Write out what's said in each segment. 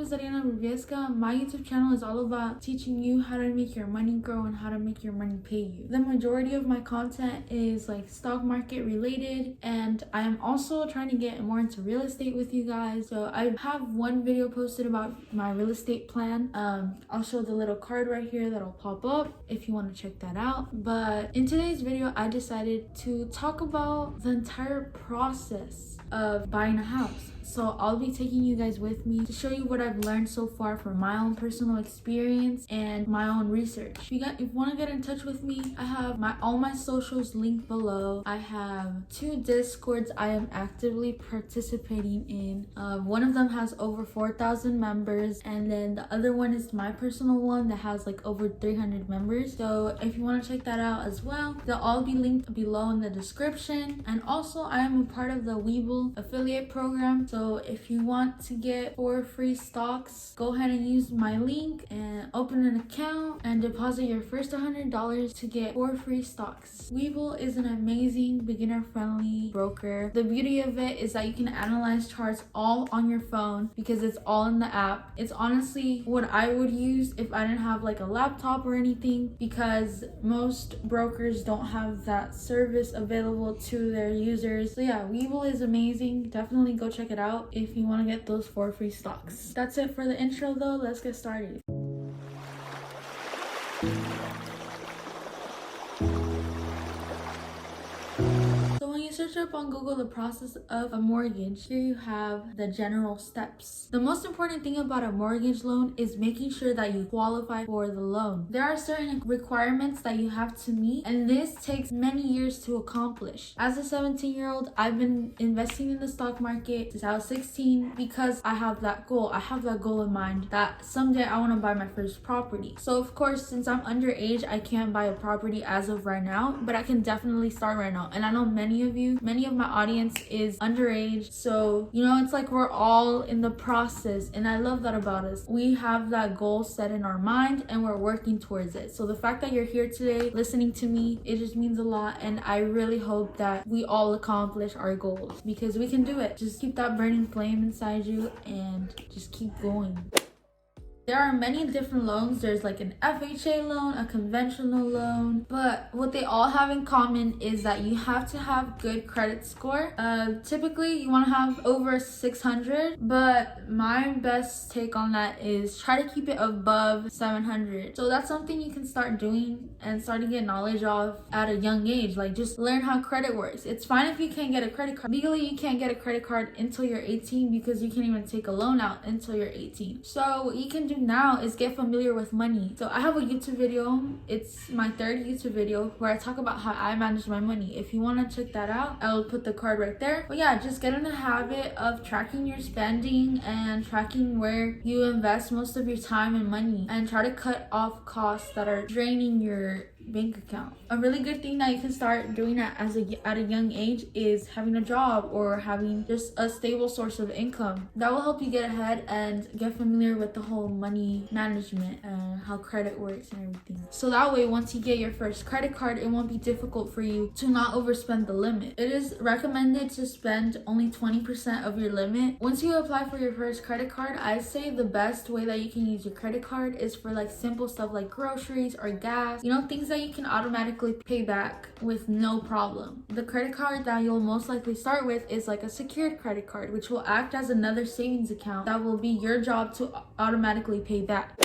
is Ariana Rubieska. My YouTube channel is all about teaching you how to make your money grow and how to make your money pay you. The majority of my content is like stock market related, and I am also trying to get more into real estate with you guys. So I have one video posted about my real estate plan. I'll show the little card right here that'll pop up if you want to check that out. But in today's video, I decided to talk about the entire process of buying a house. So I'll be taking you guys with me to show you what I've learned so far from my own personal experience and my own research. If you want to get in touch with me, I have all my socials linked below. I have 2 Discords I am actively participating in. One of them has over 4,000 members, and then the other one is my personal one that has like over 300 members. So if you want to check that out as well, they'll all be linked below in the description. And also I am a part of the Webull affiliate program. So if you want to get 4 free stocks, go ahead and use my link and open an account and deposit your first $100 to get 4 free stocks. Webull is an amazing beginner-friendly broker. The beauty of it is that you can analyze charts all on your phone because it's all in the app. It's honestly what I would use if I didn't have like a laptop or anything, because most brokers don't have that service available to their users. So yeah, Webull is amazing. Definitely go check it out if you want to get those 4 free stocks. That's it for the intro though. Let's get started. Search up on Google the process of a mortgage. Here you have the general steps. The most important thing about a mortgage loan is making sure that you qualify for the loan. There are certain requirements that you have to meet, and this takes many years to accomplish. As a 17-year-old, I've been investing in the stock market since I was 16 because I have that goal. I have that goal in mind that someday I want to buy my first property. So of course, since I'm underage, I can't buy a property as of right now, but I can definitely start right now. And I know many of my audience is underage, so you know, it's like we're all in the process, and I love that about us. We have that goal set in our mind and we're working towards it. So the fact that you're here today listening to me, it just means a lot, and I really hope that we all accomplish our goals because we can do it. Just keep that burning flame inside you and just keep going. There are many different loans. There's like an FHA loan, a conventional loan, but what they all have in common is that you have to have good credit score. Typically you want to have over 600, but my best take on that is try to keep it above 700. So that's something you can start doing and start to get knowledge of at a young age. Like, just learn how credit works. It's fine if you can't get a credit card. Legally, you can't get a credit card until you're 18 because you can't even take a loan out until you're 18. So what you can do now is get familiar with money. So I have a YouTube video. It's my 3rd YouTube video where I talk about how I manage my money. If you want to check that out, I'll put the card right there. But yeah, just get in the habit of tracking your spending and tracking where you invest most of your time and money, and try to cut off costs that are draining your bank account. A really good thing that you can start doing at a young age is having a job or having just a stable source of income. That will help you get ahead and get familiar with the whole money management and how credit works and everything. So that way, once you get your first credit card, it won't be difficult for you to not overspend the limit. It is recommended to spend only 20% of your limit. Once you apply for your first credit card, I'd say the best way that you can use your credit card is for like simple stuff like groceries or gas, you know, things that you can automatically pay back with no problem. The credit card that you'll most likely start with is like a secured credit card, which will act as another savings account that will be your job to automatically pay back.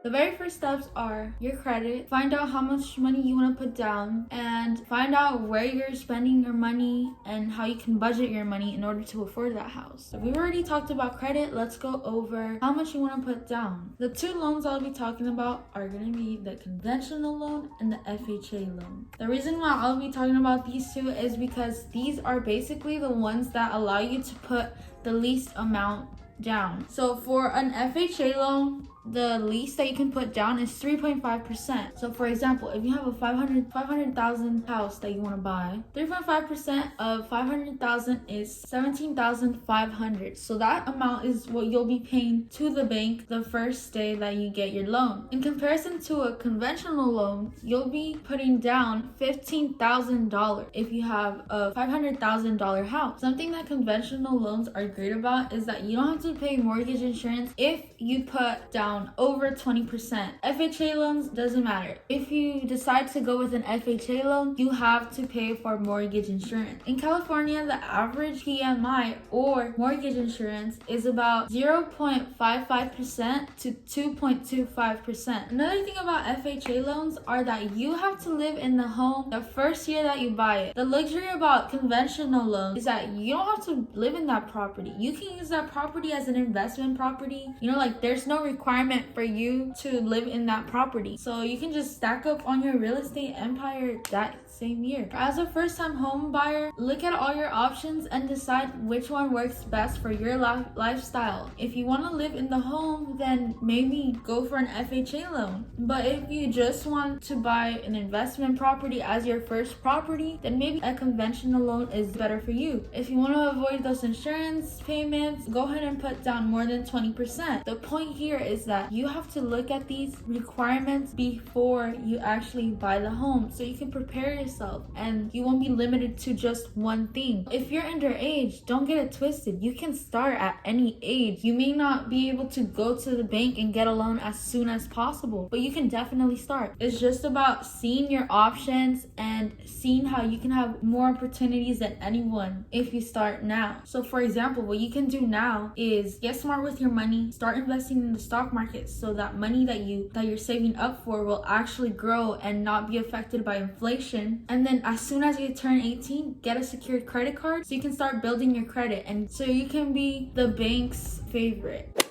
The very first steps are your credit. Find out how much money you want to put down, and find out where you're spending your money and how you can budget your money in order to afford that house. So we've already talked about credit. Let's go over how much you want to put down. The 2 loans I'll be talking about are going to be the conventional loan and the FHA loan. The reason why I'll be talking about these 2 is because these are basically the ones that allow you to put the least amount down. So for an FHA loan, the least that you can put down is 3.5%. So for example, if you have a 500,000 house that you want to buy, 3.5% of 500,000 is 17,500. So that amount is what you'll be paying to the bank the first day that you get your loan. In comparison to a conventional loan, you'll be putting down $15,000 if you have a $500,000 house. Something that conventional loans are great about is that you don't have to to pay mortgage insurance if you put down over 20%. FHA loans doesn't matter. If you decide to go with an FHA loan, you have to pay for mortgage insurance. In California, the average PMI or mortgage insurance is about 0.55% to 2.25%. Another thing about FHA loans are that you have to live in the home the first year that you buy it. The luxury about conventional loans is that you don't have to live in that property. You can use that property as an investment property. Like there's no requirement for you to live in that property. So you can just stack up on your real estate empire that same year. As a first-time home buyer, look at all your options and decide which one works best for your lifestyle. If you want to live in the home, then maybe go for an FHA loan. But if you just want to buy an investment property as your first property, then maybe a conventional loan is better for you. If you want to avoid those insurance payments, go ahead and put down more than 20%. The point here is that you have to look at these requirements before you actually buy the home, so you can prepare yourself and you won't be limited to just one thing. If you're underage, don't get it twisted. You can start at any age. You may not be able to go to the bank and get a loan as soon as possible, but you can definitely start. It's just about seeing your options and seeing how you can have more opportunities than anyone if you start now. So for example, what you can do now is get smart with your money, start investing in the stock market so that money that you're saving up for will actually grow and not be affected by inflation. And then as soon as you turn 18, get a secured credit card so you can start building your credit and so you can be the bank's favorite.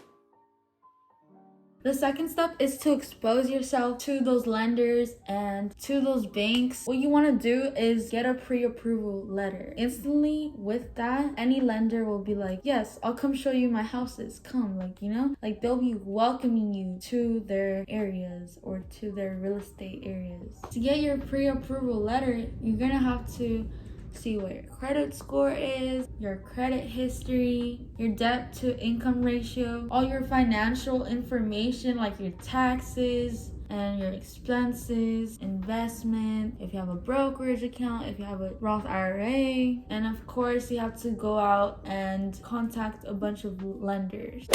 The second step is to expose yourself to those lenders and to those banks. What you want to do is get a pre-approval letter. Instantly with that, any lender will be like, yes, I'll come show you my houses. Come, like they'll be welcoming you to their areas or to their real estate areas. To get your pre-approval letter, you're gonna have to see what your credit score is, your credit history, your debt to income ratio, all your financial information like your taxes and your expenses, investment, if you have a brokerage account, if you have a Roth IRA, and of course you have to go out and contact a bunch of lenders.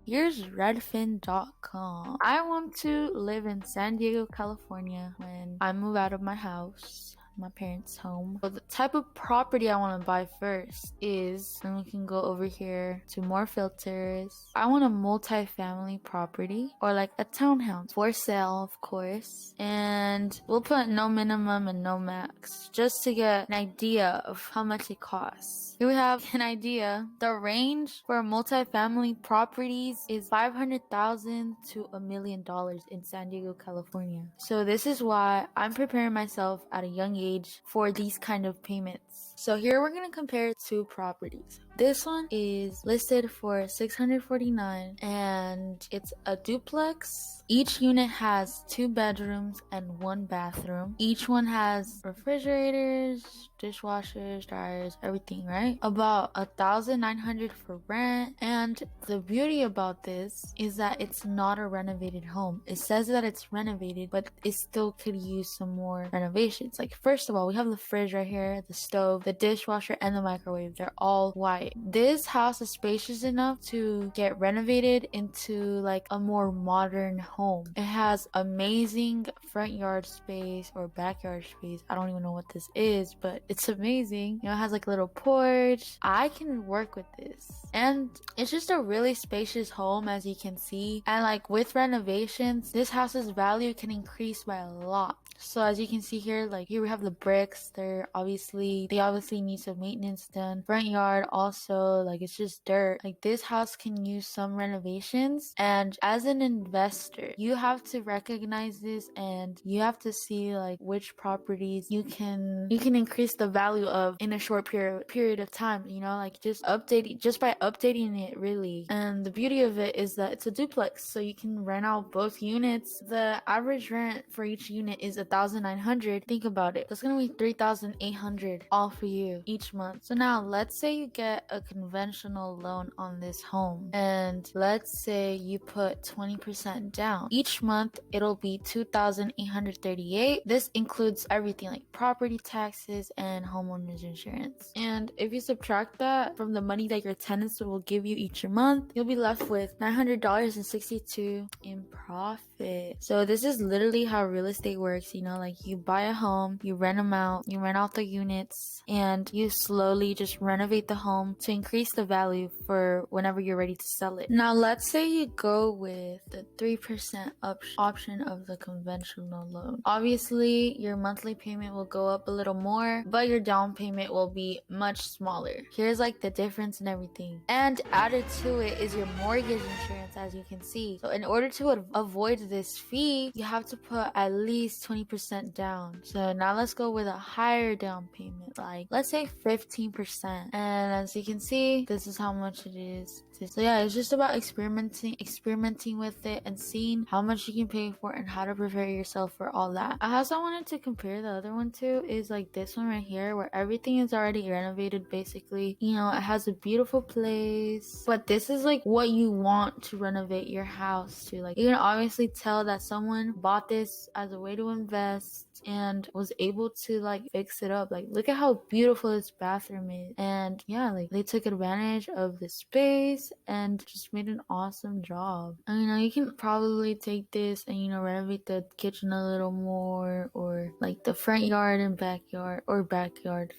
Here's redfin.com. I want to live in San Diego, California when I move out of my house, my parents' home. So the type of property I want to buy first is, and we can go over here to more filters. I want a multi-family property or like a townhouse for sale, of course. And we'll put no minimum and no max just to get an idea of how much it costs. Here we have an idea. The range for multi-family properties is $500,000 to $1 million in San Diego, California. So this is why I'm preparing myself at a young age for these kind of payments. So here we're going to compare two properties. This one is listed for $649 and it's a duplex. Each unit has 2 bedrooms and 1 bathroom. Each one has refrigerators, dishwashers, dryers, everything, right? About $1,900 for rent. And the beauty about this is that it's not a renovated home. It says that it's renovated, but it still could use some more renovations. Like, first of all, we have the fridge right here, the stove, the dishwasher, and the microwave. They're all white. This house is spacious enough to get renovated into like a more modern home. It has amazing front yard space or backyard space. I don't even know what this is, but it's amazing. It has like a little porch. I can work with this. And it's just a really spacious home, as you can see. And like with renovations, this house's value can increase by a lot. So as you can see here, like here we have the bricks. They obviously need some maintenance done. Front yard also, like it's just dirt. Like this house can use some renovations. And as an investor, you have to recognize this and you have to see like which properties you can increase the value of in a short period of time, like just by updating it really. And the beauty of it is that it's a duplex, so you can rent out both units. The average rent for each unit is 1,900, think about it. That's gonna be 3,800 all for you each month. So now let's say you get a conventional loan on this home, and let's say you put 20% down. Each month it'll be 2,838. This includes everything like property taxes and homeowners insurance. And if you subtract that from the money that your tenants will give you each month, you'll be left with $900.62 in profit. So this is literally how real estate works, you know, like you buy a home, you rent them out, you rent out the units, and you slowly just renovate the home to increase the value for whenever you're ready to sell it. Now let's say you go with the 3% option of the conventional loan. Obviously your monthly payment will go up a little more, but your down payment will be much smaller. Here's like the difference in everything. And added to it is your mortgage insurance, as you can see. So in order to avoid this fee, you have to put at least 20% down. So now let's go with a higher down payment, like let's say 15%. And as you can see, this is how much it is. So yeah, it's just about experimenting with it and seeing how much you can pay for and how to prepare yourself for all that. I also wanted to compare the other one to is like this one right here, where everything is already renovated basically. You know, it has a beautiful place, but this is like what you want to renovate your house to. Like you can obviously tell that someone bought this as a way to invest and was able to like fix it up. Like look at how beautiful this bathroom is, and yeah, like they took advantage of the space and just made an awesome job. And you know, you can probably take this and, you know, renovate the kitchen a little more, or like the front yard and backyard.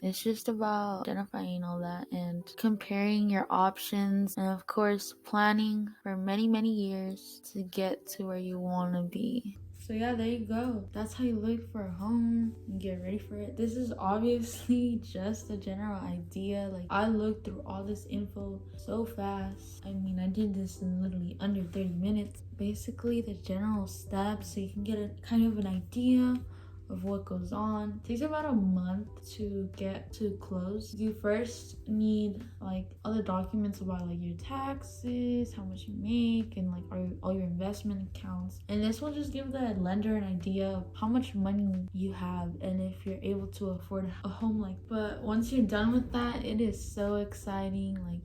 It's just about identifying all that and comparing your options, and of course planning for many years to get to where you want to be. So yeah, there you go. That's how you look for a home and get ready for it. This is obviously just a general idea. Like I looked through all this info so fast. I mean, I did this in literally under 30 minutes. Basically the general steps so you can get a kind of an idea of what goes on. It takes about a month to get to close. You first need like all the documents about like your taxes, how much you make, and like all your investment accounts. And this will just give the lender an idea of how much money you have and if you're able to afford a home like. But once you're done with that, it is so exciting. Like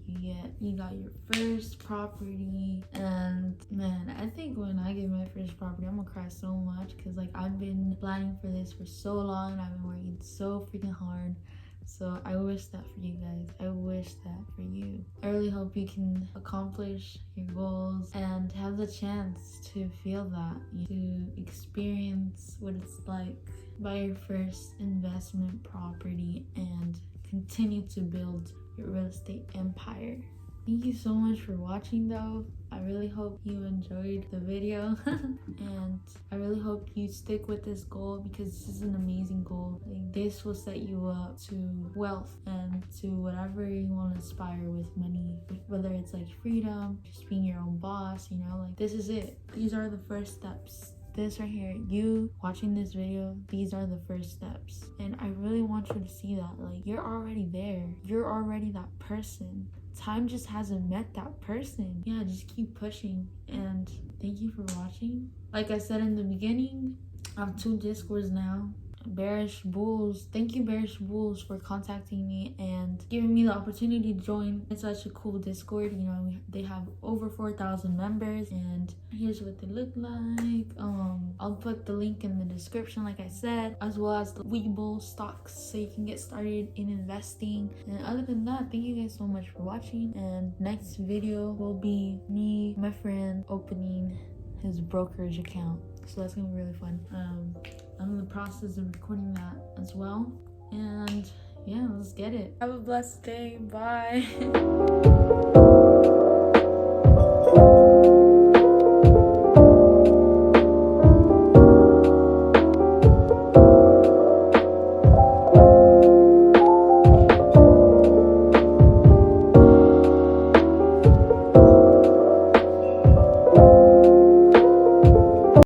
you got your first property, and man, I think when I get my first property, I'm gonna cry so much because like I've been planning for this for so long. I've been working so freaking hard. So I wish that for you guys. I wish that for you. I really hope you can accomplish your goals and have the chance to feel that, to experience what it's like buy your first investment property and continue to build your real estate empire. Thank you so much for watching though. I really hope you enjoyed the video and I really hope you stick with this goal, because this is an amazing goal. Like this will set you up to wealth and to whatever you want to aspire with money, whether it's like freedom, just being your own boss, you know, like this is it. These are the first steps. This right here, you watching this video, these are the first steps. And I really want you to see that, like you're already there. You're already that person. Time just hasn't met that person. Yeah, just keep pushing. And thank you for watching. Like I said in the beginning, I have 2 Discords now. Bearish Bulls, thank you Bearish Bulls for contacting me and giving me the opportunity to join. It's such a cool Discord. You know, they have over 4,000 members, and here's what they look like. I'll put the link in the description, like I said, as well as the Webull stocks, so you can get started in investing. And other than that, thank you guys so much for watching, and next video will be me, my friend, opening his brokerage account. So that's gonna be really fun. I'm in the process of recording that as well. And yeah, let's get it. Have a blessed day. Bye.